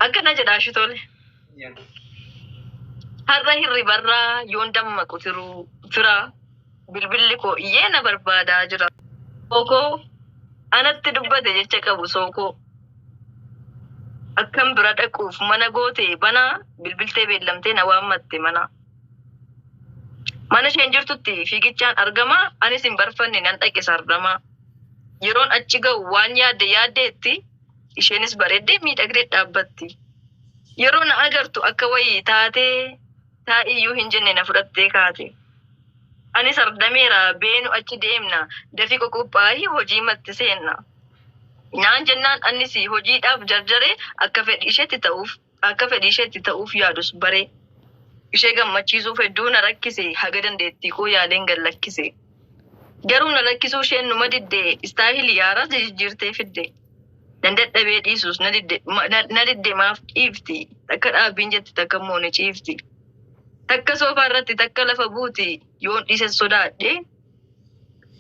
akkana jedha shitole har'a hirribarra yoon dammaqu fira bilbilli koo iyyeena barbaadaa jira sookoo anatti dubbate jecha qabu sookoo akkam bira dhaquuf mana goote bana bilbiltee beellamtee na waammatte mana isheen jirtutti fiigichaan argama anis hin barfanne nan dhaqe sardama yeroon achi ga'u waan yaaddeetti isheenis bareeddee miidhagdee dhaabbatti yeroo na agartu akka wayii taa'iyyuu hin jenne na fudhattee kaate anis ardameera beenu achi deemna dafii qoqophaa'ii hojii matti seenna naan jennaan annis hojiidhaaf jarjaree akka fedhii isheetti ta'uuf yaadus bare ishee gammachiisuuf hedduu na rakkise haga dandeettii koo yaaleen gallakkise garuu na lakkisuu isheen numa didde istaahilii yaaraa jijjiirtee fidde nan dadhabee dhiisus na didde maaf dhiifti takka dhaabbiin jetti takka immoo ni ciifti takka soofaa irratti takka lafa buuti yoon dhiise sodaadhe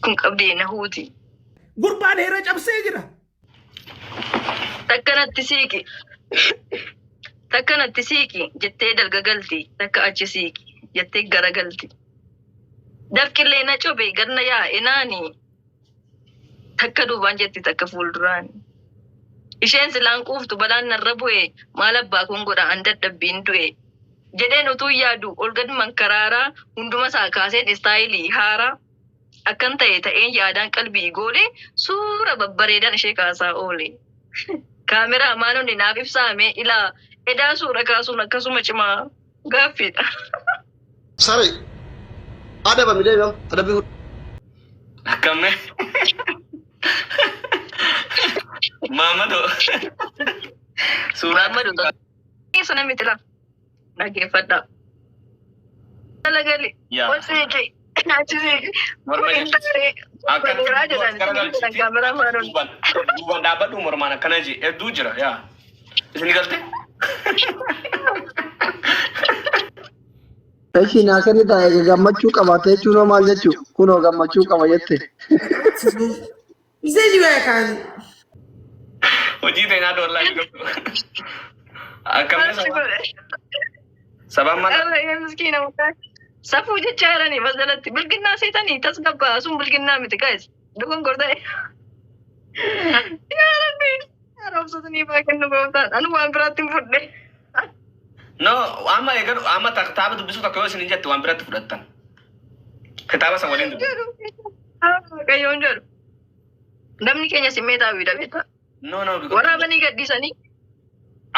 kun qabdee na huuti. Gurbaan heera cabsee jira. Takka natti siiqi jettee dalgagalti takka achi siiqi jettee garagalti. Dafqillee na cobe ganna yaa'e naani takka duubaan jetti takka fuulduraani. Isheen silaan quuftu balaan narra bu'e maal abbaa kun godha an dadhabbiin du'e. Jedheen utuu yaadu ol gad mankaraaraa hunduma isaa kaaseen istaayilii haaraa akkan ta'een yaadaan qalbii goole suura babbareedan ishee kaasaa oole. Kaameraa maanonni naaf ibsaame ilaa edaa suura kaasuun akkasuma cimaa gaaffiidha. Sare adaba midee adabi akkame Mamado suura Mamado sana mitila nageeffadha. Dalagali wasiiki naachisiiki Akan duban dhaabadhu mormaan akkana jee hedduu jira yaa isin galte Eshi naasani taa'ee gammachuu qabaate jechuun maal jechuu kunoo gammachuu qaba jette. Isee jiru kan. hojii ta'e naa dollaa jiru akkamne sabaan mana miskiina mukaa safuu jecha jiranii masalatti bilginnaa seetanii tasgabbaa sun bilginnaa miti guys dhugun gorta'e yaa rabbi roobsotanii kennu gooftaan anu waan biraatti hin fudhe no amma kitaaba dubbisuu takka yoo isin jette waan biratti fudhattan kitaaba san waliin dubbisu Waaqayyoon jedhu namni keenya simmeetaa fi dhabeeta no waraabanii gaddisanii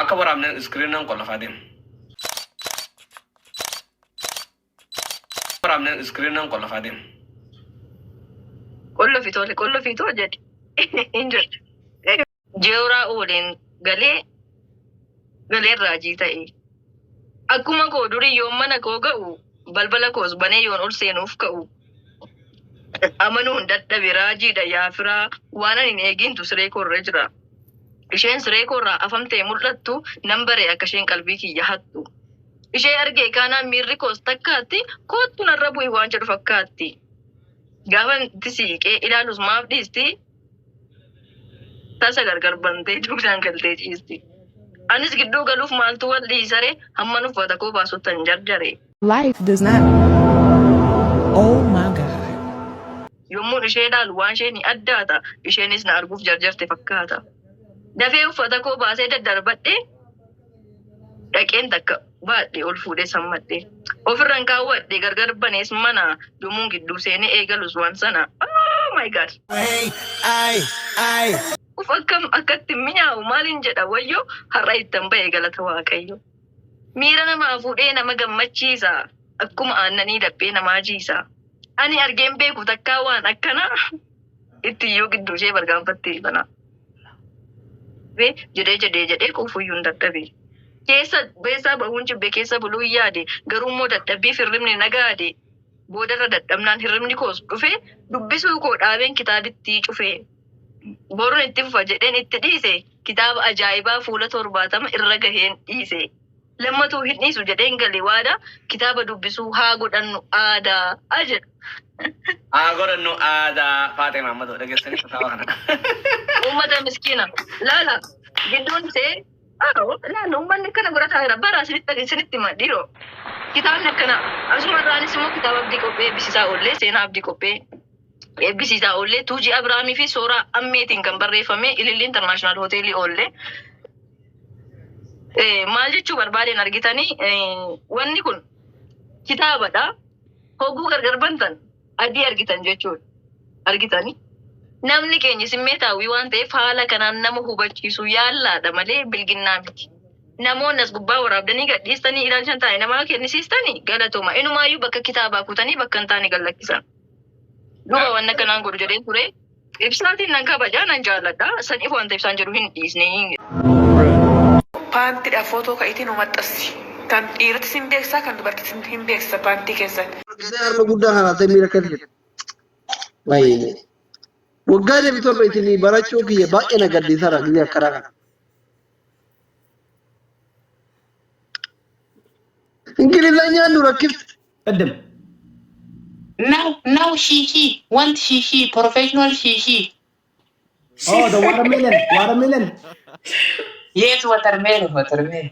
akka waraabne iskiriinaan qollafaa deemu waraabne iskiriinaan qollafaa deemu qollofitoo jedhe hin jedhu jeeraa ooleen galeen raajii ta'e akkuma koo durii yoon mana koo ga'u balbala koos banee yoon ol seenuuf ka'u amanuun dadhabe raajiidha yaafiraa waan ani hin eegintu siree koorra jira. Isheen siree koorraa afamtee mul'attu nan bare akka isheen qalbii kiyya hattu. Ishee argee kaanaan miirri koos takkaatti koottu narra bu'e waan jedhu fakkaatti. Gaafa itti siiqee ilaalus maaf dhiisti tasa gargar bantee dugdaan galtee ciisti. Anis gidduu galuuf maaltu wal dhiisare hamman uffata koo baasuttan jarjare. Life does not. Oh my God. Yommuun ishee ilaalu waan ishee ni addaata. Isheenis na arguuf jarjarte fakkaata. Dafee uffata koo baasee daddarbadhee dhaqeen takka baadhee ol fuudhee sammadhee. Ofirraan kaawwadhee gargar banees mana yommuun gidduu seenee eegalus waan sana. Oh my God. Uf akkatti mi'aawu maaliin jedha wayyoo har'a ittan ba'e galata waaqayyo. Miira namaa fuudhee nama gammachiisa. Akkuma aannanii dabbee namaa jiisa. Ani argeen beeku takkaa waan akkana ittiyyuu gidduu ishee bargaanfattee bana. Jedhee quufuyyuu hin dadhabe. Beessaa bahuun jibbe keessa buluu yaade garuu immoo dadhabbii hirribni nagaade. Boodarra dadhabnaan hirribni koos dhufe dubbisuu koo dhaabeen kitaabitti cufe. Boruun itti fufa jedheen itti dhiise kitaaba ajaa'ibaa fuula 70 irra gaheen dhiise. Lammatuu hin dhiisu jedheen galee waada kitaaba dubbisuu haa godhannu aadaa jedhu. Haa godhannu aadaa Faatee Maammadoo dhageessanii kitaaba kana. Uummata miskiina laala gidduun isee لا نومن كنا قرأت هاي ربنا سنت ما ديرو كتابنا كنا أسمع راني سمو كتاب أبدي كوبي بسيسا أولي سينا أبدي كوبي بسيسا أولي توجي أبرامي في سورة أميتين كم بري فمي إلي الانترناشنال هوتيلي أولي maal jechuu barbaadeen argitanii wanni kun kitaabadha. Hogguu gargar bantan adii argitan jechuudha. Argitanii namni keenya simmeetaawwii waan ta'eef haala kanaan nama hubachiisu yaallaadha malee bilginnaa miti. Namoonni as gubbaa waraabdanii gadhiistanii ilaalchan taa'e namaa kennisiistanii galatooma. Inumaayyuu bakka kitaabaa kutanii bakka hin taane gallakkisan. Duuba wanna kanaan godhu jedheen ture. Ibsaatiin nan kabajaa nan jaalladha. San ifa wanta ibsaan jedhu hin dhiisne. Paanti dha footoo ka'itiin uummaxxassi. Kan dhiirottis hin beeksisaa kan dubartis hin beeksisa paantii keessatti. Harma guddaa kanaa ta'e miira akkati jedhe. Waggaa deebituu irra itti barachuu kiyya baay'ee na gaddisiisaadha biyya akkanaa kana. Ingiliffaan nu rakkifte. قدم Now she want she professional she. اه ده watermelon Yes, watermelon.